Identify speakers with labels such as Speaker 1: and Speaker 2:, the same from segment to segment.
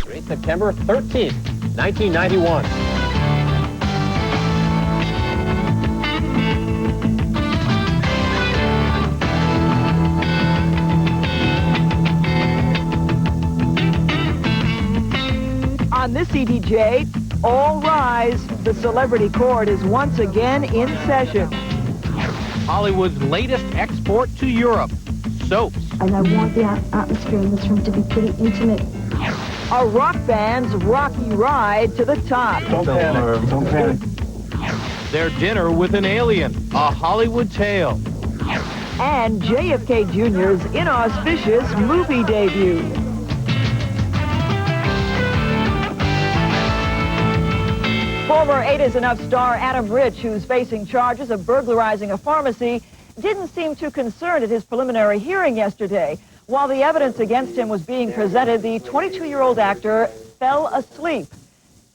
Speaker 1: anniversary, September 13th, 1991.
Speaker 2: On this E.D.J, all rise. The celebrity court is once again in session.
Speaker 1: Hollywood's latest export to Europe, soaps.
Speaker 3: And I want the atmosphere in this room to be pretty intimate.
Speaker 2: A rock band's rocky ride to the top.
Speaker 4: Don't panic.
Speaker 1: Their dinner with an alien, a Hollywood tale.
Speaker 2: And JFK Jr.'s inauspicious movie debut. Former 8 is Enough star Adam Rich, who's facing charges of burglarizing a pharmacy, didn't seem too concerned at his preliminary hearing yesterday. While the evidence against him was being presented, the 22-year-old actor fell asleep.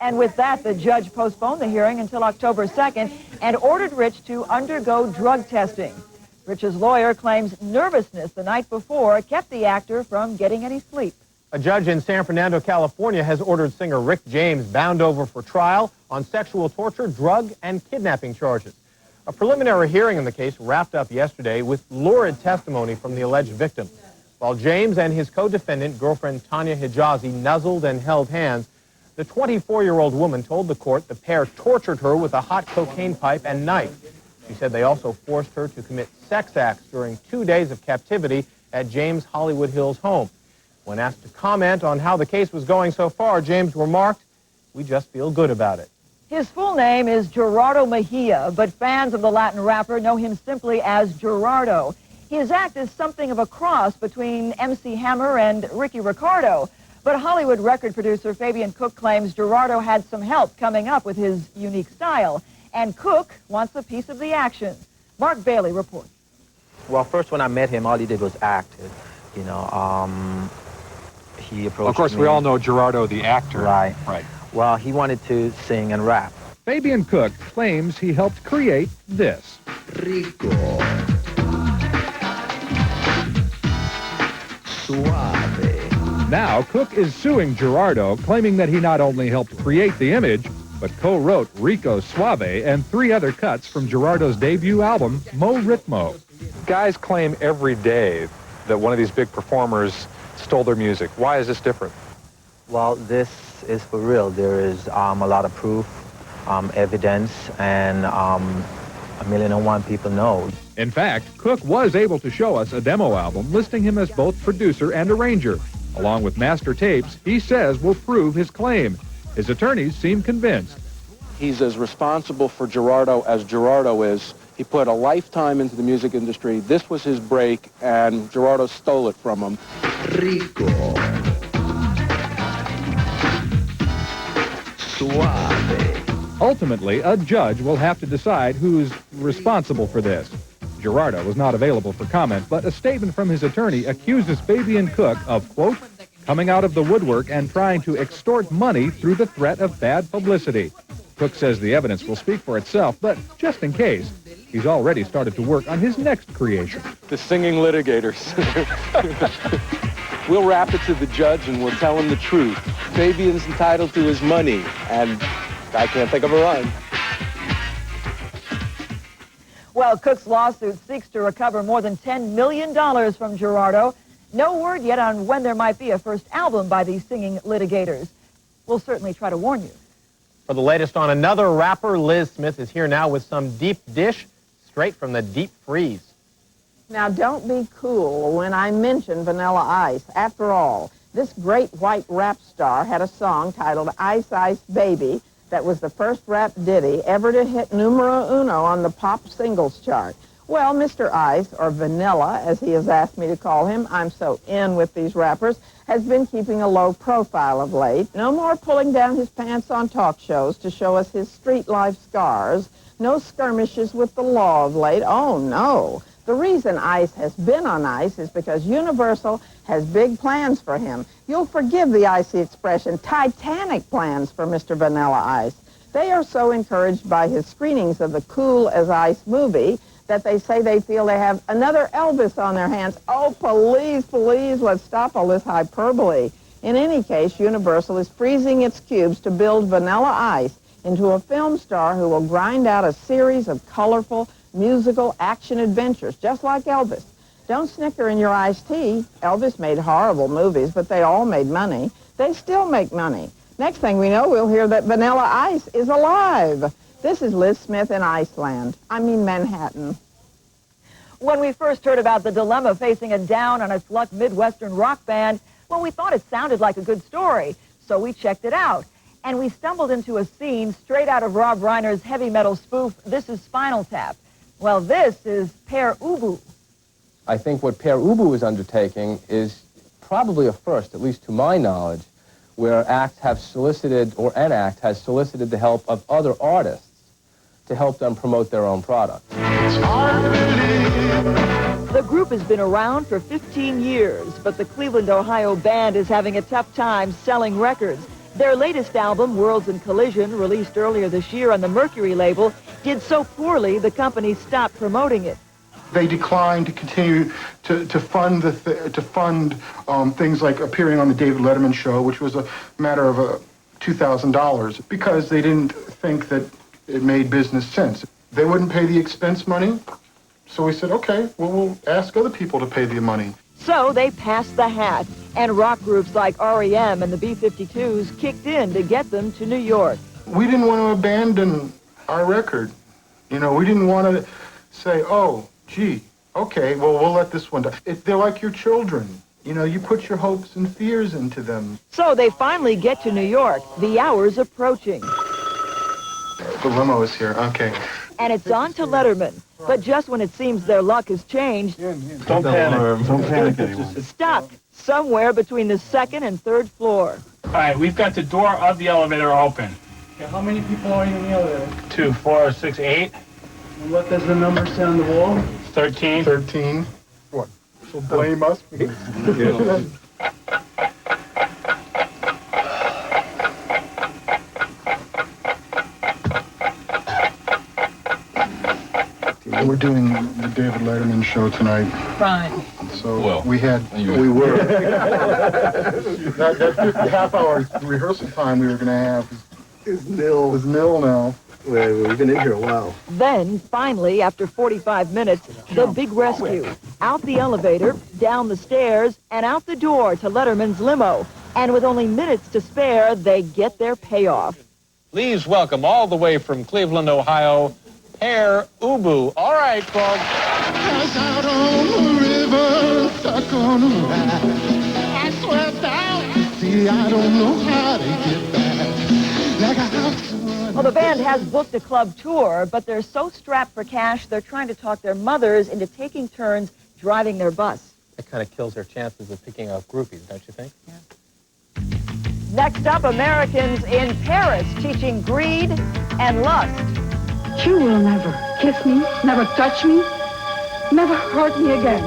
Speaker 2: And with that, the judge postponed the hearing until October 2nd and ordered Rich to undergo drug testing. Rich's lawyer claims nervousness the night before kept the actor from getting any sleep.
Speaker 1: A judge in San Fernando, California, has ordered singer Rick James bound over for trial on sexual torture, drug, and kidnapping charges. A preliminary hearing in the case wrapped up yesterday with lurid testimony from the alleged victim. While James and his co-defendant, girlfriend Tanya Hijazi, nuzzled and held hands, the 24-year-old woman told the court the pair tortured her with a hot cocaine pipe and knife. She said they also forced her to commit sex acts during 2 days of captivity at James' Hollywood Hills home. When asked to comment on how the case was going so far, James remarked, "We just feel good about it."
Speaker 2: His full name is Gerardo Mejia, but fans of the Latin rapper know him simply as Gerardo. His act is something of a cross between MC Hammer and Ricky Ricardo. But Hollywood record producer Fabian Cook claims Gerardo had some help coming up with his unique style. And Cook wants a piece of the action. Mark Bailey reports.
Speaker 5: Well, first when I met him, all he did was act. You know, he approached me.
Speaker 4: Of course, we all know Gerardo, the actor.
Speaker 5: Right.
Speaker 4: Right.
Speaker 5: Well, he wanted to sing and rap.
Speaker 6: Fabian Cook claims he helped create this.
Speaker 7: Rico. Suave.
Speaker 6: Now, Cook is suing Gerardo, claiming that he not only helped create the image, but co-wrote Rico Suave and 3 other cuts from Gerardo's debut album, Mo Ritmo.
Speaker 4: Guys claim every day that one of these big performers stole their music. Why is this different?
Speaker 5: Well, this is for real. There is a lot of proof, evidence, and 1,000,001 people know.
Speaker 6: In fact, Cook was able to show us a demo album listing him as both producer and arranger. Along with master tapes, he says will prove his claim. His attorneys seem convinced.
Speaker 8: He's as responsible for Gerardo as Gerardo is. He put a lifetime into the music industry. This was his break, and Gerardo stole it from him.
Speaker 7: Rico. Suave.
Speaker 6: Ultimately, a judge will have to decide who's responsible for this. Gerardo was not available for comment, but a statement from his attorney accuses Fabian Cook of, quote, coming out of the woodwork and trying to extort money through the threat of bad publicity. Cook says the evidence will speak for itself, but just in case, he's already started to work on his next creation.
Speaker 8: The singing litigators. We'll wrap it to the judge and we'll tell him the truth. Fabian's entitled to his money, and I can't think of a rhyme.
Speaker 2: Well, Cook's lawsuit seeks to recover more than $10 million from Gerardo. No word yet on when there might be a first album by these singing litigators. We'll certainly try to warn you.
Speaker 1: For the latest on another rapper, Liz Smith is here now with some deep dish straight from the deep freeze.
Speaker 9: Now, don't be cool when I mention Vanilla Ice. After all, this great white rap star had a song titled Ice Ice Baby that was the first rap ditty ever to hit numero uno on the pop singles chart. Well, Mr. Ice, or Vanilla, as he has asked me to call him, I'm so in with these rappers, has been keeping a low profile of late. No more pulling down his pants on talk shows to show us his street life scars. No skirmishes with the law of late. Oh, no. The reason Ice has been on ice is because Universal has big plans for him. You'll forgive the icy expression, Titanic plans for Mr. Vanilla Ice. They are so encouraged by his screenings of the Cool as Ice movie that they say they feel they have another Elvis on their hands. Oh, please, let's stop all this hyperbole. In any case, Universal is freezing its cubes to build Vanilla Ice into a film star who will grind out a series of colorful, musical action adventures, just like Elvis. Don't snicker in your iced tea. Elvis made horrible movies, but they all made money. They still make money. Next thing we know, we'll hear that Vanilla Ice is alive. This is Liz Smith in Iceland. I mean Manhattan.
Speaker 2: When we first heard about the dilemma facing a down-on-its-luck Midwestern rock band, well, we thought it sounded like a good story, so we checked it out. And we stumbled into a scene straight out of Rob Reiner's heavy metal spoof, This Is Spinal Tap. Well, this is Pere Ubu.
Speaker 10: I think what Pere Ubu is undertaking is probably a first, at least to my knowledge, where acts have solicited, or an act has solicited the help of other artists to help them promote their own product.
Speaker 2: The group has been around for 15 years, but the Cleveland, Ohio band is having a tough time selling records. Their latest album, Worlds in Collision, released earlier this year on the Mercury label, did so poorly the company stopped promoting it.
Speaker 11: They declined to continue to fund things like appearing on the David Letterman show, which was a matter of $2,000, because they didn't think that it made business sense. They wouldn't pay the expense money, so we said, okay, well, we'll ask other people to pay the money.
Speaker 2: So they passed the hat, and rock groups like R.E.M. and the B-52s kicked in to get them to New York.
Speaker 11: We didn't want to abandon our record. You know, we didn't want to say, oh, gee, okay, well, we'll let this one die. They're like your children. You know, you put your hopes and fears into them.
Speaker 2: So they finally get to New York. The hour's approaching.
Speaker 11: The limo is here, okay.
Speaker 2: And it's on to Letterman. But just when it seems their luck has changed,
Speaker 11: Don't panic anymore.
Speaker 2: stuck somewhere between the second and third floor.
Speaker 12: All right, we've got the door of the elevator open.
Speaker 13: Okay, how many people are in the elevator?
Speaker 12: 2, 4, 6, 8.
Speaker 13: And what does the number say on the wall?
Speaker 12: 13.
Speaker 11: 13. What? So blame us? We're doing the David Letterman show tonight.
Speaker 2: Right.
Speaker 11: So
Speaker 10: Well,
Speaker 11: we were. that half-hour rehearsal time we were going to have is nil now.
Speaker 13: We've been in here a while.
Speaker 2: Then, finally, after 45 minutes, the big rescue. Out the elevator, down the stairs, and out the door to Letterman's limo. And with only minutes to spare, they get their payoff.
Speaker 1: Please welcome all the way from Cleveland, Ohio, Pere Ubu. All right, folks.
Speaker 14: Out on the river, stuck on a ride. I swept out. See, I don't know how to get back. Like a house.
Speaker 2: Well, the band has booked a club tour, but they're so strapped for cash, they're trying to talk their mothers into taking turns driving their bus.
Speaker 1: That kind of kills their chances of picking up groupies, don't you think?
Speaker 2: Yeah. Next up, Americans in Paris teaching greed and lust.
Speaker 3: You will never kiss me, never touch me, never hurt me again.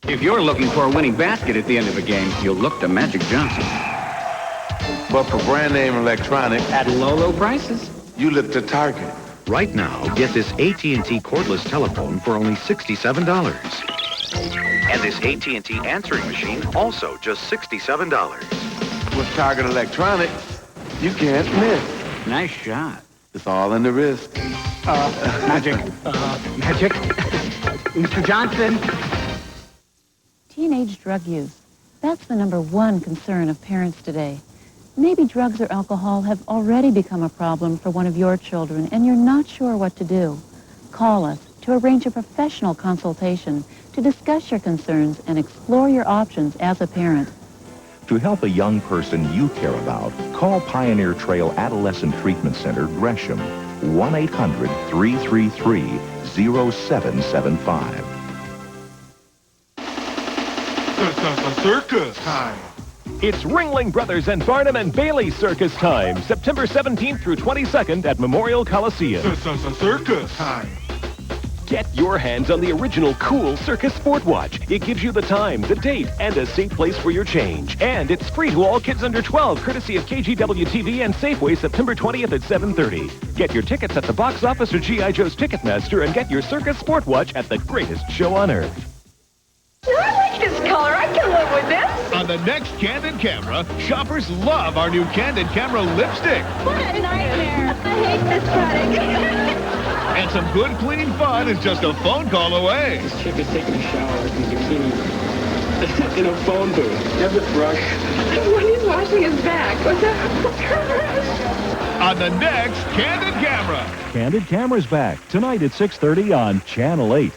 Speaker 15: If you're looking for a winning basket at the end of a game, you'll look to Magic Johnson.
Speaker 7: But for brand name electronics,
Speaker 15: At low, low prices.
Speaker 7: you look to Target.
Speaker 16: Right now, get this AT&T cordless telephone for only $67. And this AT&T answering machine, also just $67.
Speaker 7: With Target Electronics, you can't miss.
Speaker 15: Nice shot.
Speaker 7: It's all in the wrist.
Speaker 15: Magic. Magic. Mr. Johnson.
Speaker 17: Teenage drug use. That's the #1 concern of parents today. Maybe drugs or alcohol have already become a problem for one of your children and you're not sure what to do. Call us to arrange a professional consultation to discuss your concerns and explore your options as a parent.
Speaker 18: To help a young person you care about, call Pioneer Trail Adolescent Treatment Center, Gresham, 1-800-333-0775.
Speaker 14: Circus time.
Speaker 19: It's Ringling Brothers and Barnum and Bailey Circus time, September 17th through 22nd at Memorial Coliseum.
Speaker 14: Circus time.
Speaker 19: Get your hands on the original cool Circus Sport Watch. It gives you the time, the date, and a safe place for your change. And it's free to all kids under 12, courtesy of KGW-TV and Safeway, September 20th at 7:30. Get your tickets at the box office or G.I. Joe's Ticketmaster and get your Circus Sport Watch at the greatest show on earth.
Speaker 20: I like this color. I can live with this.
Speaker 21: On the next Candid Camera, shoppers love our new Candid Camera lipstick.
Speaker 20: What a nightmare. I hate this product.
Speaker 21: And some good, clean fun is just a phone call away.
Speaker 12: This chick is taking a shower in bikini in a phone booth. Have the brush.
Speaker 3: When he's washing his back. What's that?
Speaker 21: On the next Candid Camera.
Speaker 19: Candid Camera's back tonight at 6:30 on Channel 8.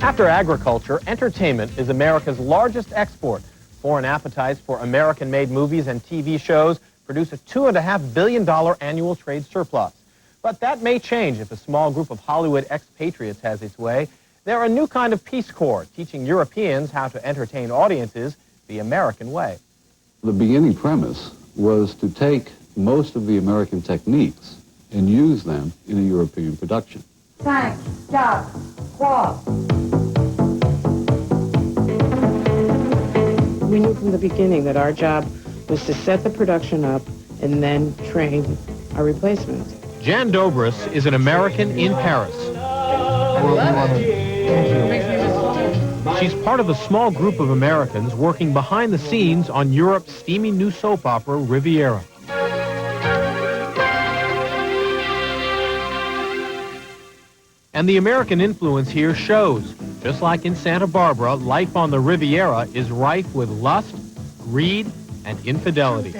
Speaker 1: After agriculture, entertainment is America's largest export. Foreign appetites for American-made movies and TV shows produce a $2.5 billion annual trade surplus. But that may change if a small group of Hollywood expatriates has its way. They're a new kind of Peace Corps, teaching Europeans how to entertain audiences the American way.
Speaker 22: The beginning premise was to take most of the American techniques and use them in a European production.
Speaker 3: 5, 4, 3.
Speaker 9: We knew from the beginning that our job was to set the production up and then train our replacements.
Speaker 1: Jan Dobris is an American in Paris. She's part of a small group of Americans working behind the scenes on Europe's steamy new soap opera, Riviera. And the American influence here shows. Just like in Santa Barbara, life on the Riviera is rife with lust, greed, and infidelity.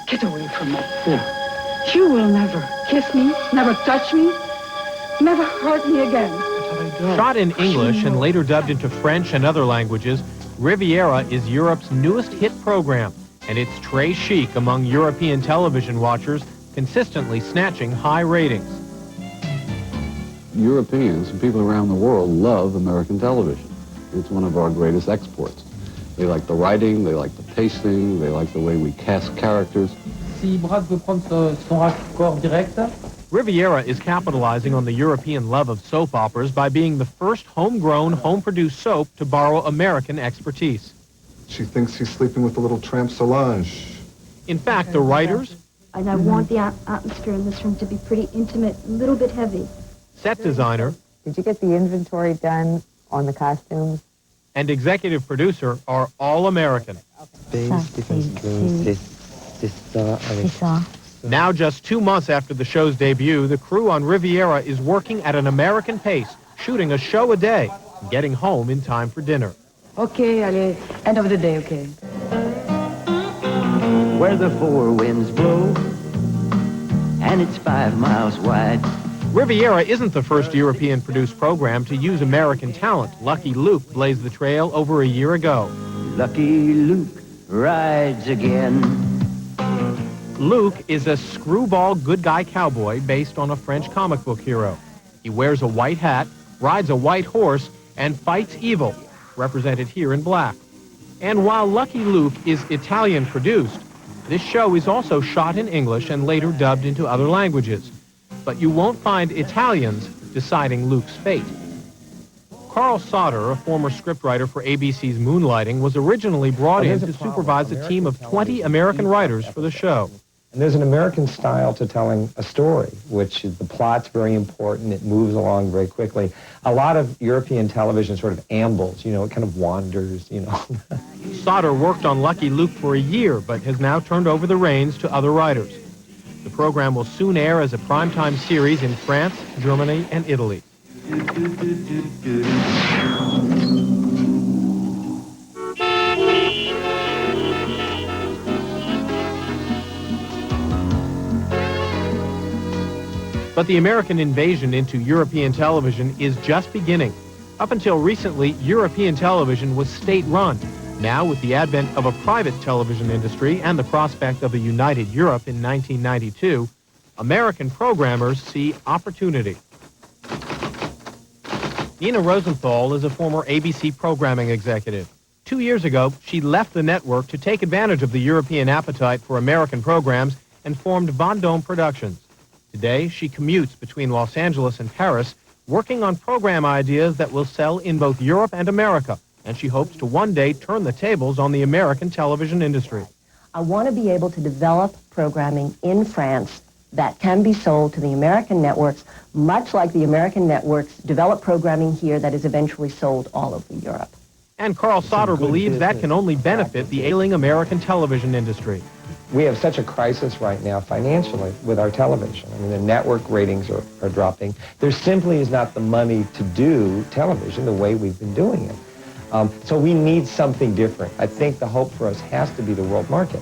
Speaker 3: Get away from me. You will never kiss me, never touch me, never hurt me again.
Speaker 1: Shot in English and later dubbed into French and other languages, Riviera is Europe's newest hit program, and it's très chic among European television watchers, consistently snatching high ratings.
Speaker 22: Europeans and people around the world love American television. It's one of our greatest exports. They like the writing, they like the pacing, they like the way we cast characters.
Speaker 1: Riviera is capitalizing on the European love of soap operas by being the first homegrown, home-produced soap to borrow American expertise.
Speaker 23: She thinks he's sleeping with the little tramp Solange.
Speaker 1: In fact, the writers...
Speaker 24: And I want the atmosphere in this room to be pretty intimate, a little bit heavy.
Speaker 1: Set designer...
Speaker 25: Did you get the inventory done on the costumes?
Speaker 1: And executive producer are all American. Now, just 2 months after the show's debut, the crew on Riviera is working at an American pace, shooting a show a day, and getting home in time for dinner.
Speaker 24: Okay, allez, end of the day, okay.
Speaker 26: Where the four winds blow, and it's 5 miles wide.
Speaker 1: Riviera isn't the first European-produced program to use American talent. Lucky Luke blazed the trail over a year ago.
Speaker 26: Lucky Luke rides again.
Speaker 1: Luke is a screwball good guy cowboy based on a French comic book hero. He wears a white hat, rides a white horse, and fights evil, represented here in black. And while Lucky Luke is Italian-produced, this show is also shot in English and later dubbed into other languages. But you won't find Italians deciding Luke's fate. Carl Sauter, a former scriptwriter for ABC's Moonlighting, was originally brought in to supervise a team of 20 American writers for the show.
Speaker 27: And there's an American style to telling a story, which is the plot's very important. It moves along very quickly. A lot of European television sort of ambles, you know, it kind of wanders, you know.
Speaker 1: Sauter worked on Lucky Luke for a year, but has now turned over the reins to other writers. The program will soon air as a primetime series in France, Germany, and Italy. But the American invasion into European television is just beginning. Up until recently, European television was state-run. Now, with the advent of a private television industry and the prospect of a united Europe in 1992, American programmers see opportunity. Nina Rosenthal is a former ABC programming executive. 2 years ago, she left the network to take advantage of the European appetite for American programs and formed Vendôme Productions. Today, she commutes between Los Angeles and Paris, working on program ideas that will sell in both Europe and America, and she hopes to one day turn the tables on the American television industry.
Speaker 4: I want to be able to develop programming in France that can be sold to the American networks, much like the American networks develop programming here that is eventually sold all over Europe.
Speaker 1: And Carl Sauter believes that can only benefit the ailing American television industry.
Speaker 27: We have such a crisis right now financially with our television. I mean, the network ratings are dropping. There simply is not the money to do television the way we've been doing it. So we need something different. I think the hope for us has to be the world market.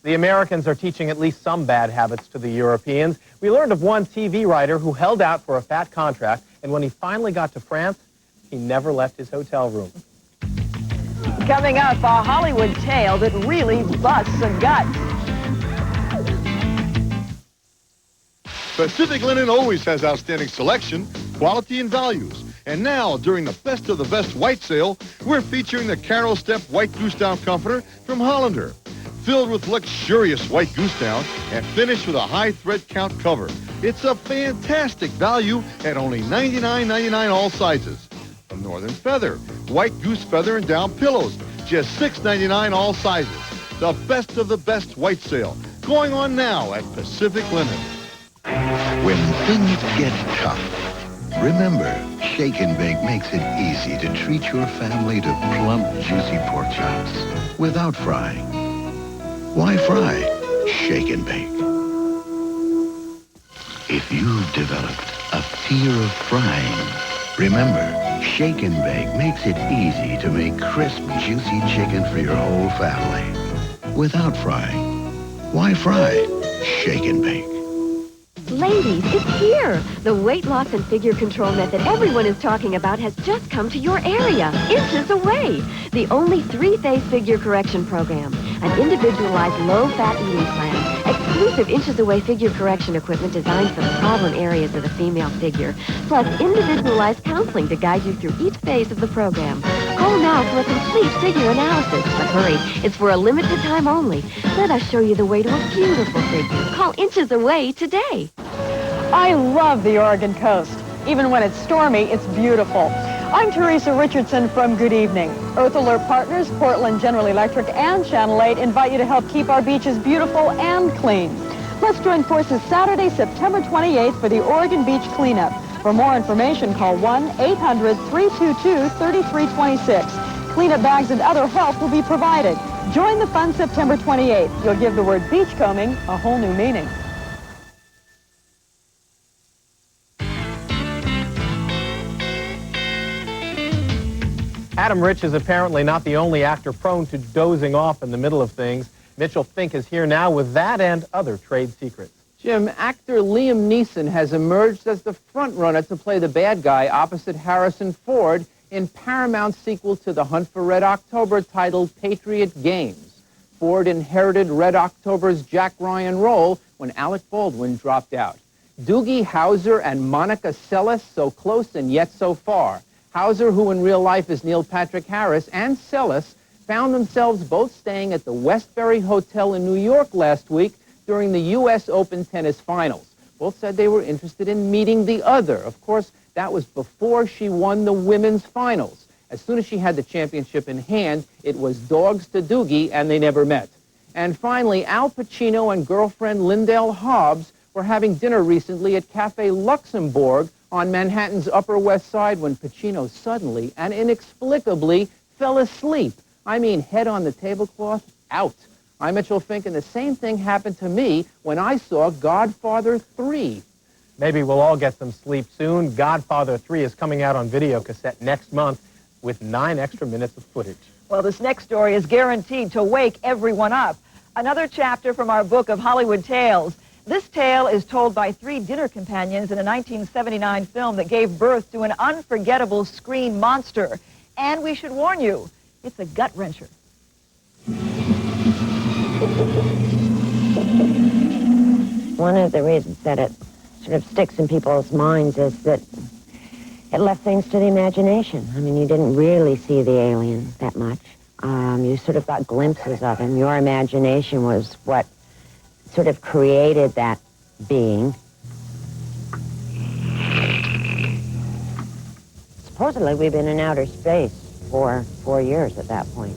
Speaker 1: The Americans are teaching at least some bad habits to the Europeans. We learned of one TV writer who held out for a fat contract, and when he finally got to France, he never left his hotel room.
Speaker 2: Coming up, a Hollywood tale that really busts a gut.
Speaker 5: Pacific Linen always has outstanding selection, quality, and values. And now, during the Best of the Best White Sale, we're featuring the Caro Step White Goose Down Comforter from Hollander. Filled with luxurious white goose down and finished with a high thread count cover. It's a fantastic value at only $99.99 all sizes. From Northern Feather, white goose feather and down pillows, just $6.99 all sizes. The Best of the Best White Sale, going on now at Pacific Linen.
Speaker 6: When things get tough, remember, Shake and Bake makes it easy to treat your family to plump, juicy pork chops without frying. Why fry? Shake and Bake. If you've developed a fear of frying, remember, Shake and Bake makes it easy to make crisp, juicy chicken for your whole family without frying. Why fry? Shake and Bake.
Speaker 8: Ladies, it's here. The weight loss and figure control method everyone is talking about has just come to your area, inches away. The only 3-phase figure correction program. An individualized low-fat eating plan. Exclusive inches away figure correction equipment designed for the problem areas of the female figure. Plus individualized counseling to guide you through each phase of the program. Call now for a complete figure analysis. But hurry, it's for a limited time only. Let us show you the way to a beautiful figure. Call Inches Away today.
Speaker 2: I love the Oregon coast. Even when it's stormy, it's beautiful. I'm Teresa Richardson from Good Evening. Earth Alert Partners, Portland General Electric, and Channel 8 invite you to help keep our beaches beautiful and clean. Let's join forces Saturday, September 28th for the Oregon Beach Cleanup. For more information, call 1-800-322-3326. Cleanup bags and other help will be provided. Join the fun September 28th. You'll give the word beachcombing a whole new meaning.
Speaker 1: Adam Rich is apparently not the only actor prone to dozing off in the middle of things. Mitchell Fink is here now with that and other trade secrets.
Speaker 10: Jim, actor Liam Neeson has emerged as the front-runner to play the bad guy opposite Harrison Ford in Paramount's sequel to The Hunt for Red October titled Patriot Games. Ford inherited Red October's Jack Ryan role when Alec Baldwin dropped out. Doogie Howser and Monica Seles, so close and yet so far. Hauser, who in real life is Neil Patrick Harris, and Seles found themselves both staying at the Westbury Hotel in New York last week during the U.S. Open tennis finals. Both said they were interested in meeting the other. Of course, that was before she won the women's finals. As soon as she had the championship in hand, it was dogs to Doogie, and they never met. And finally, Al Pacino and girlfriend Lindell Hobbs were having dinner recently at Cafe Luxembourg on Manhattan's Upper West Side when Pacino suddenly and inexplicably fell asleep. I mean, head on the tablecloth, out. I'm Mitchell Fink, and the same thing happened to me when I saw Godfather 3.
Speaker 1: Maybe we'll all get some sleep soon. Godfather 3 is coming out on video cassette next month with 9 extra minutes of footage.
Speaker 2: Well, this next story is guaranteed to wake everyone up. Another chapter from our book of Hollywood tales. This tale is told by 3 dinner companions in a 1979 film that gave birth to an unforgettable screen monster. And we should warn you, it's a gut-wrencher.
Speaker 11: One of the reasons that it sort of sticks in people's minds is that
Speaker 7: It left things to the imagination. I mean, you didn't really see the alien that much. You sort of got glimpses of him. Your imagination was what sort of created that being. Supposedly, we've been in outer space for 4 years at that point.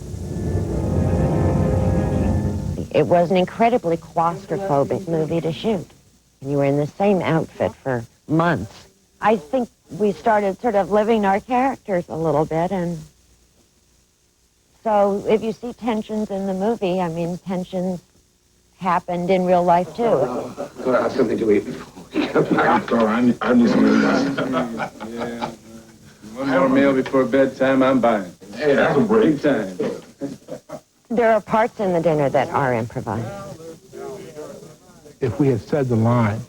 Speaker 7: It was an incredibly claustrophobic movie to shoot. And you were in the same outfit for months. I think we started sort of living our characters a little bit, and so if you see tensions in the movie, I mean, tensions happened in real life, too.
Speaker 12: Could I have something to eat before we get back? I need something. Yeah. One more meal before bedtime, I'm buying. Hey, that's a break time.
Speaker 7: There are parts in the dinner that are improvised.
Speaker 11: If we had said the lines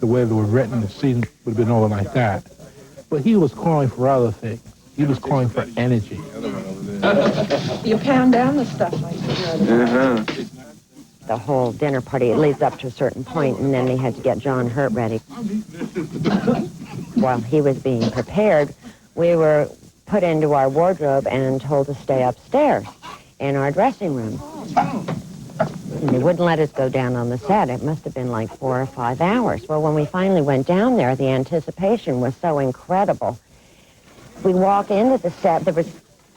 Speaker 11: the way they were written, the scene would have been over like that. But he was calling for other things. He was calling for energy.
Speaker 3: You pound down the stuff like that.
Speaker 7: The whole dinner party, it leads up to a certain point, and then they had to get John Hurt ready. While he was being prepared, we were put into our wardrobe and told to stay upstairs in our dressing room. And they wouldn't let us go down on the set. It must have been like 4 or 5 hours. Well, when we finally went down there, the anticipation was so incredible. We walk into the set, there was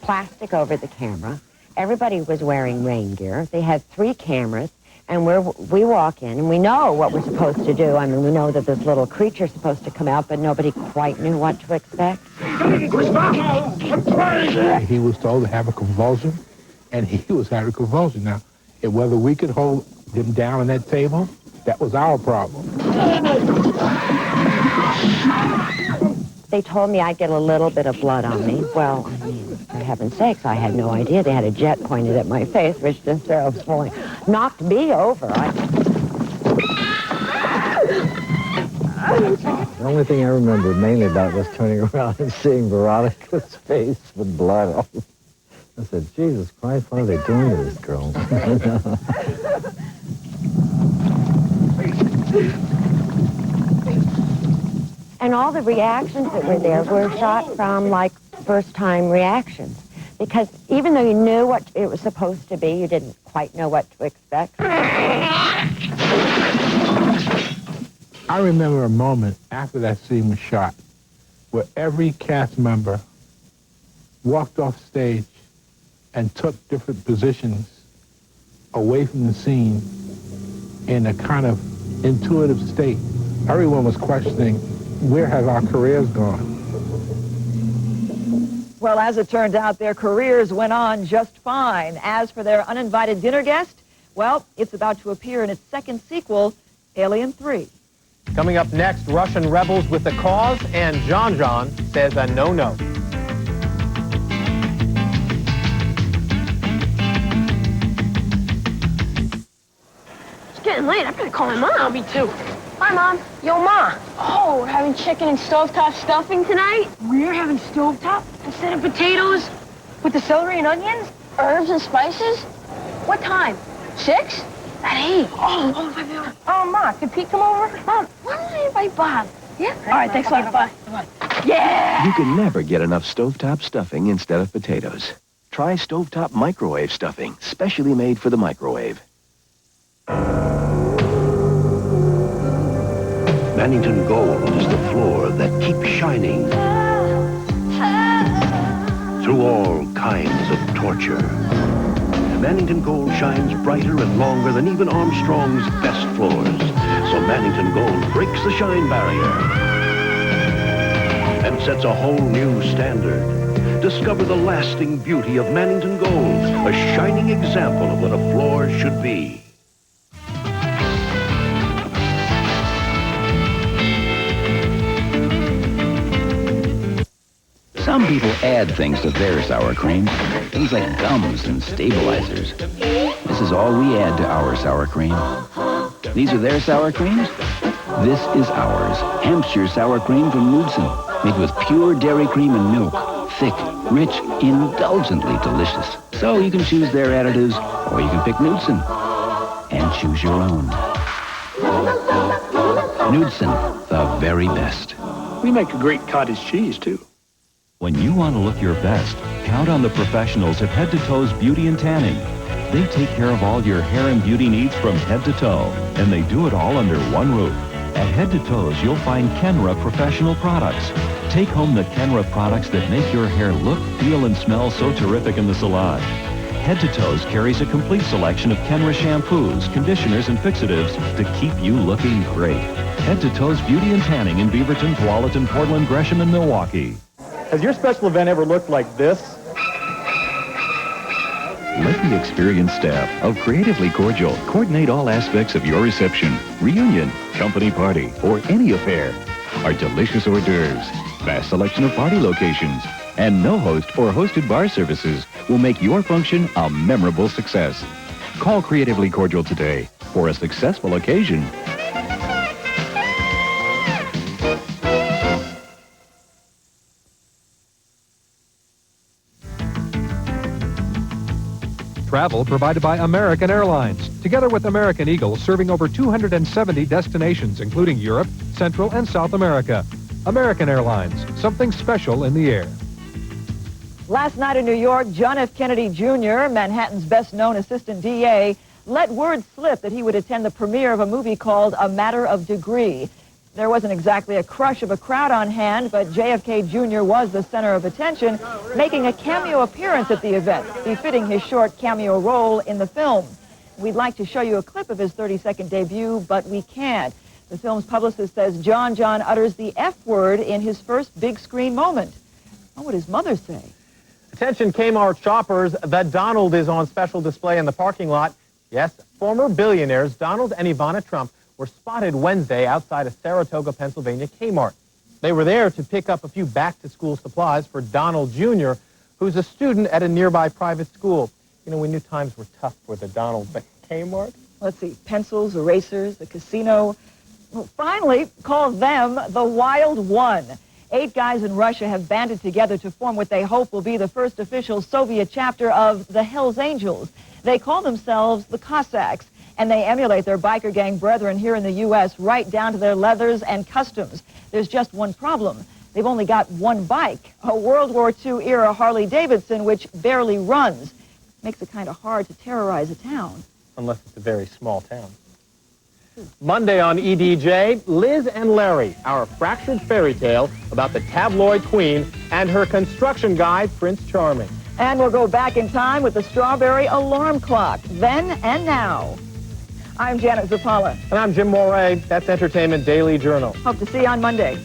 Speaker 7: plastic over the camera. Everybody was wearing rain gear. They had 3 cameras, and we walk in, and we know what we're supposed to do. I mean, we know that this little creature's supposed to come out, but nobody quite knew what to expect.
Speaker 11: He was told to have a convulsion, and he was having a convulsion. Now, whether we could hold him down on that table, that was our problem.
Speaker 7: They told me I'd get a little bit of blood on me. Well, I mean, for heaven's sakes, I had no idea. They had a jet pointed at my face, which just knocked me over.
Speaker 13: The only thing I remember mainly about was turning around and seeing Veronica's face with blood on it. I said, Jesus Christ, what are they doing to this girl?
Speaker 7: And all the reactions that were there were shot from, like, first-time reactions. Because even though you knew what it was supposed to be, you didn't quite know what to expect.
Speaker 11: I remember a moment after that scene was shot where every cast member walked off stage and took different positions away from the scene in a kind of intuitive state. Everyone was questioning, where have our careers gone?
Speaker 2: Well, as it turned out, their careers went on just fine. As for their uninvited dinner guest, well, it's about to appear in its second sequel, Alien 3.
Speaker 1: Coming up next, Russian rebels with the cause, and John says a no-no.
Speaker 20: Getting late. I better call my mom. Me too. Hi, Mom. Yo, Ma. Oh, we're having chicken and stovetop stuffing tonight? We're having stovetop instead of potatoes? With the celery and onions? Herbs and spices? What time? 6? At 8. Oh, 5 hours. Oh, Ma, can Pete come over? Mom, why don't I invite Bob? Yeah? All right, thanks a lot. Bye. Yeah!
Speaker 19: You can never get enough stovetop stuffing instead of potatoes. Try stovetop microwave stuffing, specially made for the microwave.
Speaker 6: Mannington Gold is the floor that keeps shining through all kinds of torture. Mannington Gold shines brighter and longer than even Armstrong's best floors. So Mannington Gold breaks the shine barrier and sets a whole new standard. Discover the lasting beauty of Mannington Gold, a shining example of what a floor should be.
Speaker 15: Some people add things to their sour cream, things like gums and stabilizers. This is all we add to our sour cream. These are their sour creams. This is ours, Hampshire sour cream from Knudsen, made with pure dairy cream and milk. Thick, rich, indulgently delicious. So you can choose their additives, or you can pick Knudsen and choose your own. Knudsen, the very best.
Speaker 9: We make a great cottage cheese, too.
Speaker 14: When you want to look your best, count on the professionals at Head to Toe's Beauty and Tanning. They take care of all your hair and beauty needs from head to toe, and they do it all under one roof. At Head to Toes, you'll find Kenra professional products. Take home the Kenra products that make your hair look, feel, and smell so terrific in the salon. Head to Toes carries a complete selection of Kenra shampoos, conditioners, and fixatives to keep you looking great. Head to Toes Beauty and Tanning in Beaverton, Tualatin, Portland, Gresham, and Milwaukee.
Speaker 1: Has your special event ever looked like this?
Speaker 14: Let the experienced staff of Creatively Cordial coordinate all aspects of your reception, reunion, company party, or any affair. Our delicious hors d'oeuvres, vast selection of party locations, and no host or hosted bar services will make your function a memorable success. Call Creatively Cordial today for a successful occasion.
Speaker 16: Travel provided by American Airlines, together with American Eagle, serving over 270 destinations, including Europe, Central, and South America. American Airlines, something special in the air.
Speaker 2: Last night in New York, John F. Kennedy Jr., Manhattan's best-known assistant DA, let word slip that he would attend the premiere of a movie called A Matter of Degree. There wasn't exactly a crush of a crowd on hand, but JFK Jr. was the center of attention, making a cameo appearance at the event, befitting his short cameo role in the film. We'd like to show you a clip of his 30-second debut, but we can't. The film's publicist says John utters the F word in his first big-screen moment. What would his mother say?
Speaker 1: Attention Kmart shoppers, the Donald is on special display in the parking lot. Yes, former billionaires Donald and Ivana Trump were spotted Wednesday outside a Saratoga, Pennsylvania Kmart. They were there to pick up a few back-to-school supplies for Donald Jr., who's a student at a nearby private school. You know, we knew times were tough for the Donald, but Kmart?
Speaker 2: Let's see, pencils, erasers, the casino. Well, finally, call them the Wild One. 8 guys in Russia have banded together to form what they hope will be the first official Soviet chapter of the Hells Angels. They call themselves the Cossacks, and they emulate their biker gang brethren here in the U.S. right down to their leathers and customs. There's just one problem. They've only got one bike, a World War II-era Harley-Davidson, which barely runs. Makes it kind of hard to terrorize a town.
Speaker 1: Unless it's a very small town. Monday on E.D.J., Liz and Larry, our fractured fairy tale about the tabloid queen and her construction guy, Prince Charming.
Speaker 2: And we'll go back in time with the Strawberry Alarm Clock, then and now. I'm Janet Zappala.
Speaker 1: And I'm Jim Moray. That's Entertainment Daily Journal.
Speaker 2: Hope to see you on Monday.